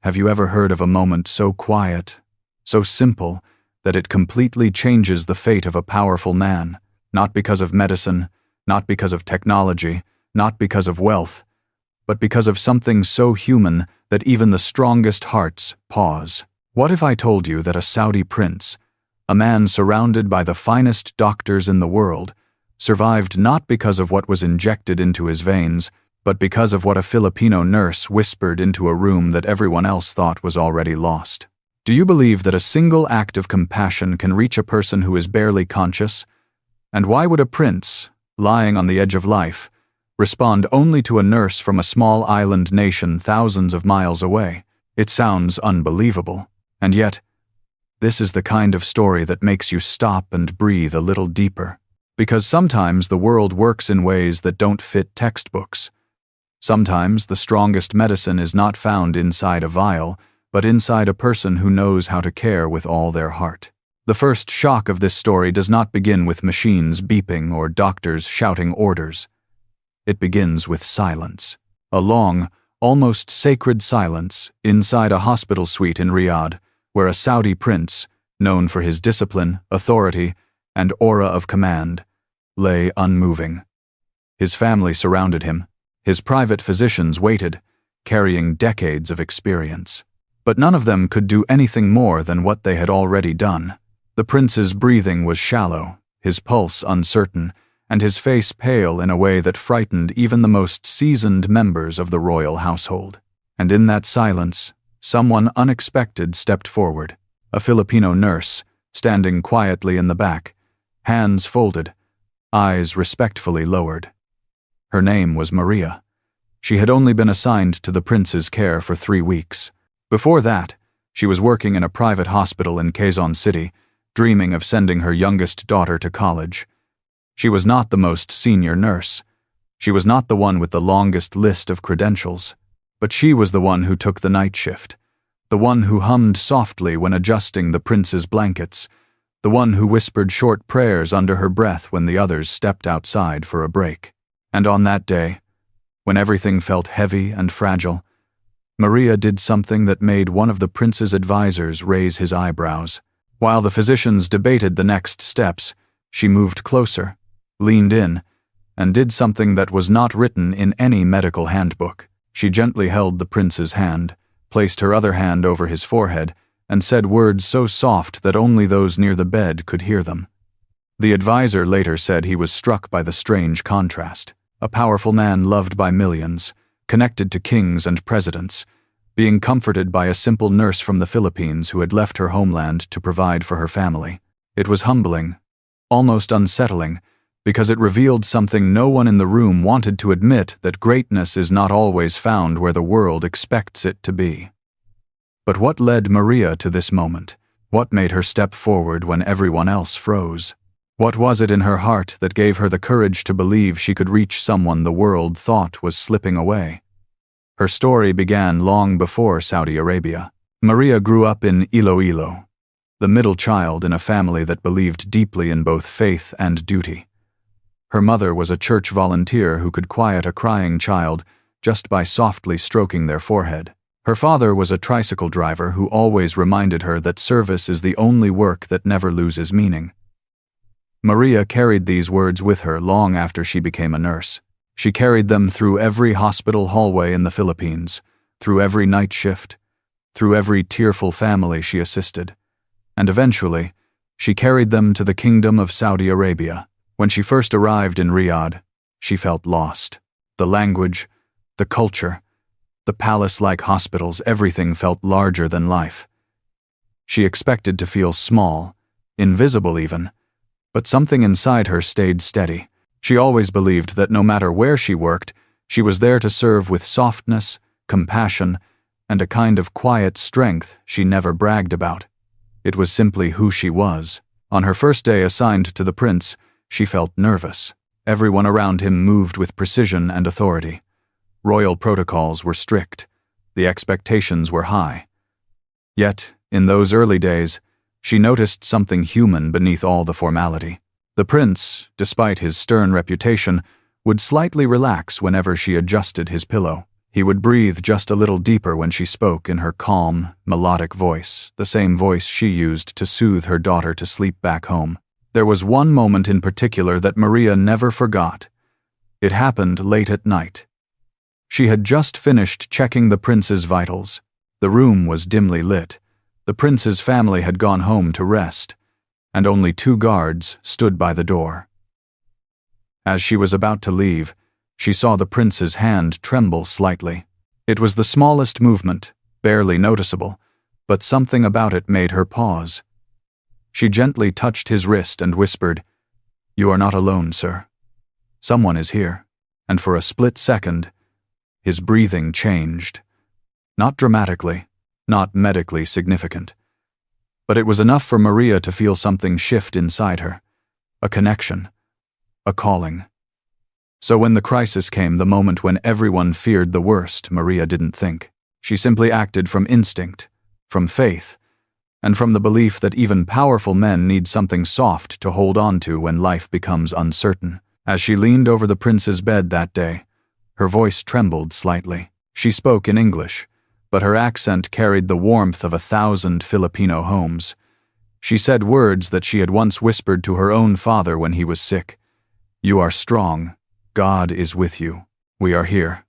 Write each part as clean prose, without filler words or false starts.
Have you ever heard of a moment so quiet, so simple, that it completely changes the fate of a powerful man, not because of medicine, not because of technology, not because of wealth, but because of something so human that even the strongest hearts pause? What if I told you that a Saudi prince, a man surrounded by the finest doctors in the world, survived not because of what was injected into his veins, but because of what a Filipino nurse whispered into a room that everyone else thought was already lost? Do you believe that a single act of compassion can reach a person who is barely conscious? And why would a prince, lying on the edge of life, respond only to a nurse from a small island nation thousands of miles away? It sounds unbelievable. And yet, this is the kind of story that makes you stop and breathe a little deeper. Because sometimes the world works in ways that don't fit textbooks. Sometimes the strongest medicine is not found inside a vial, but inside a person who knows how to care with all their heart. The first shock of this story does not begin with machines beeping or doctors shouting orders. It begins with silence. A long, almost sacred silence inside a hospital suite in Riyadh, where a Saudi prince, known for his discipline, authority, and aura of command, lay unmoving. His family surrounded him. His private physicians waited, carrying decades of experience. But none of them could do anything more than what they had already done. The prince's breathing was shallow, his pulse uncertain, and his face pale in a way that frightened even the most seasoned members of the royal household. And in that silence, someone unexpected stepped forward, a Filipino nurse, standing quietly in the back, hands folded, eyes respectfully lowered. Her name was Maria. She had only been assigned to the prince's care for 3 weeks. Before that, she was working in a private hospital in Quezon City, dreaming of sending her youngest daughter to college. She was not the most senior nurse. She was not the one with the longest list of credentials. But she was the one who took the night shift, the one who hummed softly when adjusting the prince's blankets, the one who whispered short prayers under her breath when the others stepped outside for a break. And on that day, when everything felt heavy and fragile, Maria did something that made one of the prince's advisors raise his eyebrows. While the physicians debated the next steps, she moved closer, leaned in, and did something that was not written in any medical handbook. She gently held the prince's hand, placed her other hand over his forehead, and said words so soft that only those near the bed could hear them. The advisor later said he was struck by the strange contrast. A powerful man loved by millions, connected to kings and presidents, being comforted by a simple nurse from the Philippines who had left her homeland to provide for her family. It was humbling, almost unsettling, because it revealed something no one in the room wanted to admit, that greatness is not always found where the world expects it to be. But what led Maria to this moment? What made her step forward when everyone else froze? What was it in her heart that gave her the courage to believe she could reach someone the world thought was slipping away? Her story began long before Saudi Arabia. Maria grew up in Iloilo, the middle child in a family that believed deeply in both faith and duty. Her mother was a church volunteer who could quiet a crying child just by softly stroking their forehead. Her father was a tricycle driver who always reminded her that service is the only work that never loses meaning. Maria carried these words with her long after she became a nurse. She carried them through every hospital hallway in the Philippines, through every night shift, through every tearful family she assisted. And eventually, she carried them to the Kingdom of Saudi Arabia. When she first arrived in Riyadh, she felt lost. The language, the culture, the palace-like hospitals, everything felt larger than life. She expected to feel small, invisible even, but something inside her stayed steady. She always believed that no matter where she worked, she was there to serve with softness, compassion, and a kind of quiet strength she never bragged about. It was simply who she was. On her first day assigned to the prince, she felt nervous. Everyone around him moved with precision and authority. Royal protocols were strict. The expectations were high. Yet, in those early days, she noticed something human beneath all the formality. The prince, despite his stern reputation, would slightly relax whenever she adjusted his pillow. He would breathe just a little deeper when she spoke in her calm, melodic voice, the same voice she used to soothe her daughter to sleep back home. There was one moment in particular that Maria never forgot. It happened late at night. She had just finished checking the prince's vitals. The room was dimly lit. The prince's family had gone home to rest, and only 2 guards stood by the door. As she was about to leave, she saw the prince's hand tremble slightly. It was the smallest movement, barely noticeable, but something about it made her pause. She gently touched his wrist and whispered, "You are not alone, sir. Someone is here." And for a split second, his breathing changed. Not dramatically, not medically significant. But it was enough for Maria to feel something shift inside her. A connection. A calling. So when the crisis came, the moment when everyone feared the worst, Maria didn't think. She simply acted from instinct, from faith, and from the belief that even powerful men need something soft to hold on to when life becomes uncertain. As she leaned over the prince's bed that day, her voice trembled slightly. She spoke in English, but her accent carried the warmth of 1,000 Filipino homes. She said words that she had once whispered to her own father when he was sick. "You are strong. God is with you. We are here."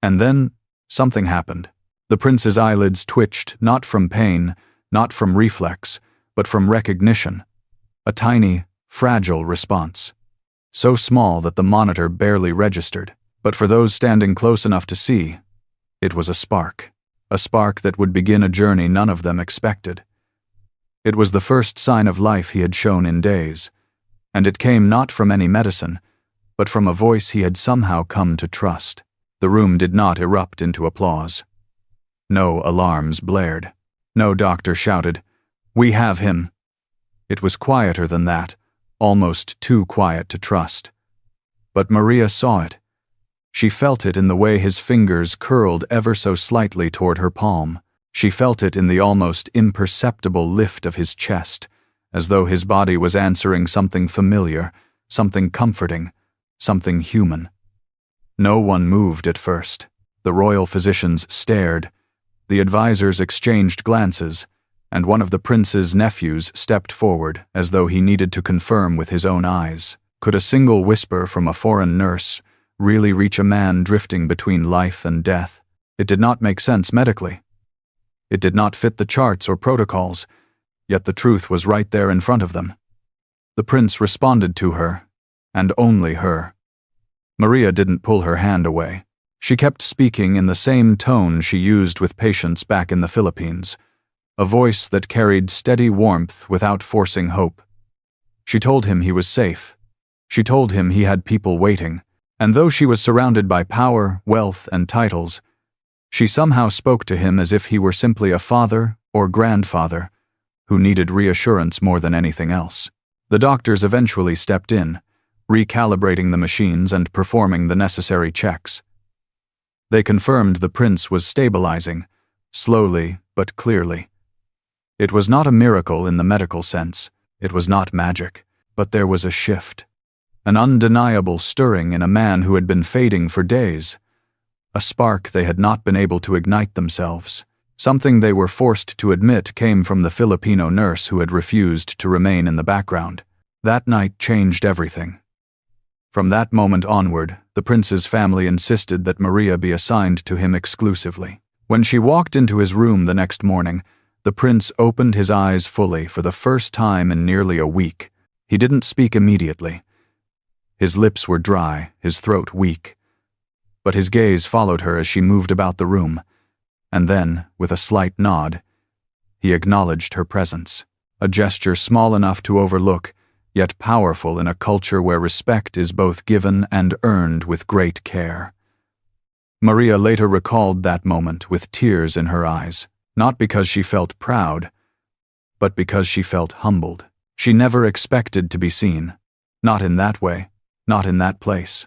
And then, something happened. The prince's eyelids twitched, not from pain, not from reflex, but from recognition. A tiny, fragile response. So small that the monitor barely registered. But for those standing close enough to see, it was a spark that would begin a journey none of them expected. It was the first sign of life he had shown in days, and it came not from any medicine, but from a voice he had somehow come to trust. The room did not erupt into applause. No alarms blared. No doctor shouted, "We have him." It was quieter than that, almost too quiet to trust. But Maria saw it. She felt it in the way his fingers curled ever so slightly toward her palm. She felt it in the almost imperceptible lift of his chest, as though his body was answering something familiar, something comforting, something human. No one moved at first. The royal physicians stared. The advisors exchanged glances, and one of the prince's nephews stepped forward as though he needed to confirm with his own eyes. Could a single whisper from a foreign nurse really reach a man drifting between life and death? It did not make sense medically. It did not fit the charts or protocols, yet the truth was right there in front of them. The prince responded to her, and only her. Maria didn't pull her hand away. She kept speaking in the same tone she used with patients back in the Philippines, a voice that carried steady warmth without forcing hope. She told him he was safe. She told him he had people waiting, and though she was surrounded by power, wealth, and titles, she somehow spoke to him as if he were simply a father or grandfather who needed reassurance more than anything else. The doctors eventually stepped in, recalibrating the machines and performing the necessary checks. They confirmed the prince was stabilizing, slowly but clearly. It was not a miracle in the medical sense, it was not magic, but there was a shift. An undeniable stirring in a man who had been fading for days. A spark they had not been able to ignite themselves. Something they were forced to admit came from the Filipino nurse who had refused to remain in the background. That night changed everything. From that moment onward, the prince's family insisted that Maria be assigned to him exclusively. When she walked into his room the next morning, the prince opened his eyes fully for the first time in nearly a week. He didn't speak immediately. His lips were dry, his throat weak. But his gaze followed her as she moved about the room, and then, with a slight nod, he acknowledged her presence, a gesture small enough to overlook, yet powerful in a culture where respect is both given and earned with great care. Maria later recalled that moment with tears in her eyes, not because she felt proud, but because she felt humbled. She never expected to be seen, not in that way, not in that place.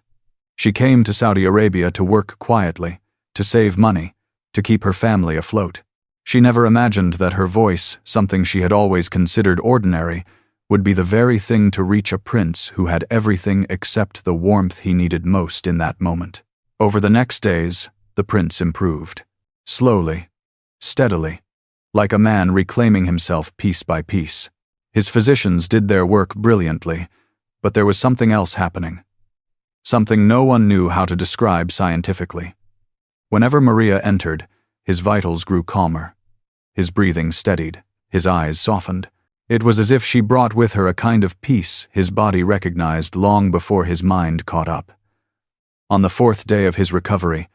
She came to Saudi Arabia to work quietly, to save money, to keep her family afloat. She never imagined that her voice, something she had always considered ordinary, would be the very thing to reach a prince who had everything except the warmth he needed most in that moment. Over the next days, the The prince improved. Slowly, steadily, like a man reclaiming himself piece by piece. His physicians did their work brilliantly, but there was something else happening. Something no one knew how to describe scientifically. Whenever Maria entered, his vitals grew calmer. His breathing steadied, his eyes softened. It was as if she brought with her a kind of peace his body recognized long before his mind caught up. On the 4th day of his recovery,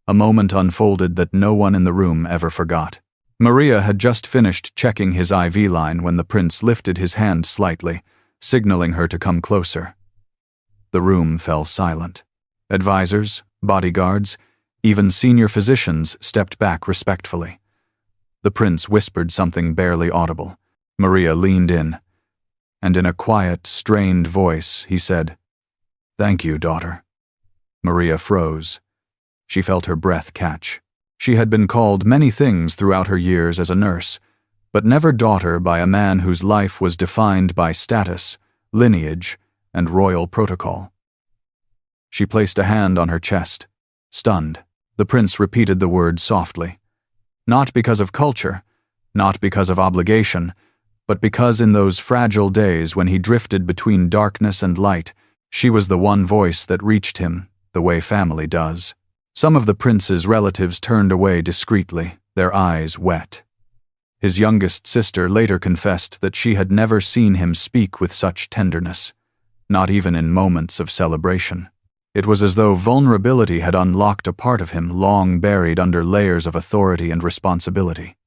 a moment unfolded that no one in the room ever forgot. Maria had just finished checking his IV line when the prince lifted his hand slightly, signaling her to come closer. The room fell silent. Advisors, bodyguards, even senior physicians stepped back respectfully. The prince whispered something barely audible. Maria leaned in, and in a quiet, strained voice, he said, "Thank you, daughter." Maria froze. She felt her breath catch. She had been called many things throughout her years as a nurse, but never daughter by a man whose life was defined by status, lineage, and royal protocol. She placed a hand on her chest, stunned. The prince repeated the word softly. Not because of culture, not because of obligation, but because in those fragile days when he drifted between darkness and light, she was the one voice that reached him, the way family does. Some of the prince's relatives turned away discreetly, their eyes wet. His youngest sister later confessed that she had never seen him speak with such tenderness, not even in moments of celebration. It was as though vulnerability had unlocked a part of him long buried under layers of authority and responsibility.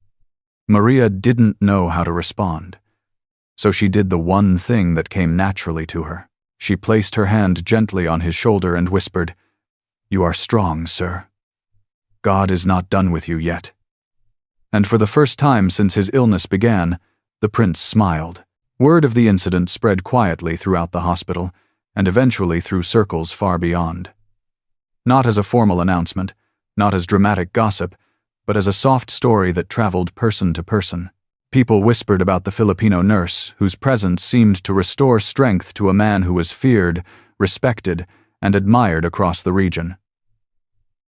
Maria didn't know how to respond, so she did the one thing that came naturally to her. She placed her hand gently on his shoulder and whispered, "You are strong, sir. God is not done with you yet." And for the first time since his illness began, the prince smiled. Word of the incident spread quietly throughout the hospital, and eventually through circles far beyond. Not as a formal announcement, not as dramatic gossip, but as a soft story that traveled person to person. People whispered about the Filipino nurse, whose presence seemed to restore strength to a man who was feared, respected, and admired across the region.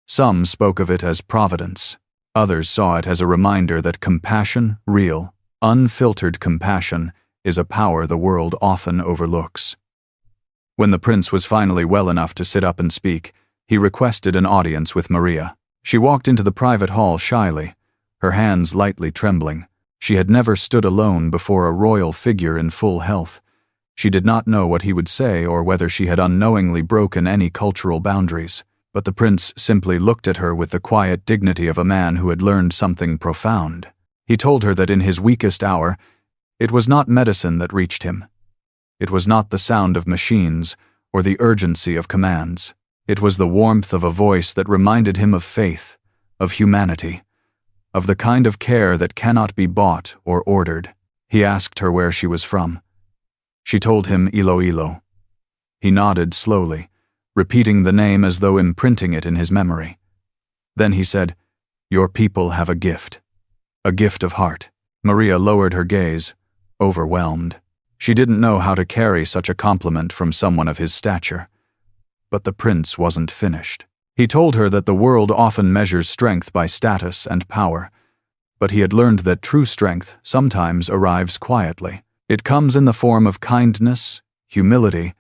Some spoke of it as providence. Others saw it as a reminder that compassion, real, unfiltered compassion, is a power the world often overlooks. When the prince was finally well enough to sit up and speak, he requested an audience with Maria. She walked into the private hall shyly, her hands lightly trembling. She had never stood alone before a royal figure in full health. She did not know what he would say or whether she had unknowingly broken any cultural boundaries, but the prince simply looked at her with the quiet dignity of a man who had learned something profound. He told her that in his weakest hour, it was not medicine that reached him. It was not the sound of machines or the urgency of commands. It was the warmth of a voice that reminded him of faith, of humanity, of the kind of care that cannot be bought or ordered. He asked her where she was from. She told him Iloilo. He nodded slowly, repeating the name as though imprinting it in his memory. Then he said, "Your people have a gift of heart." Maria lowered her gaze, overwhelmed. She didn't know how to carry such a compliment from someone of his stature. But the prince wasn't finished. He told her that the world often measures strength by status and power, but he had learned that true strength sometimes arrives quietly. It comes in the form of kindness, humility,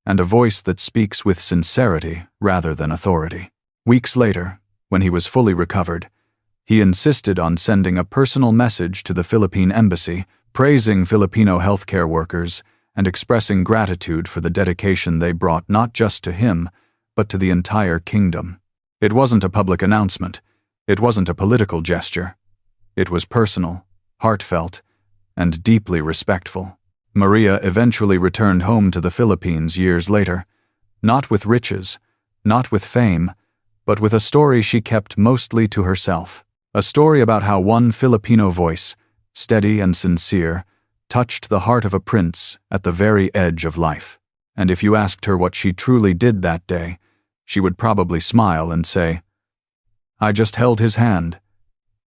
and a voice that speaks with sincerity rather than authority. Weeks later, when he was fully recovered, he insisted on sending a personal message to the Philippine embassy, praising Filipino healthcare workers and expressing gratitude for the dedication they brought not just to him, but to the entire kingdom. It wasn't a public announcement. It wasn't a political gesture. It was personal, heartfelt, and deeply respectful. Maria eventually returned home to the Philippines years later, not with riches, not with fame, but with a story she kept mostly to herself. A story about how one Filipino voice, steady and sincere, touched the heart of a prince at the very edge of life. And if you asked her what she truly did that day, she would probably smile and say, "I just held his hand.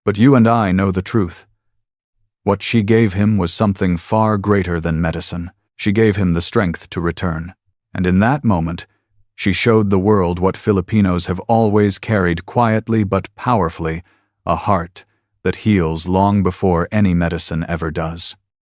But you and I know the truth. What she gave him was something far greater than medicine. She gave him the strength to return. And in that moment, She showed the world what Filipinos have always carried quietly but powerfully, a heart that heals long before any medicine ever does.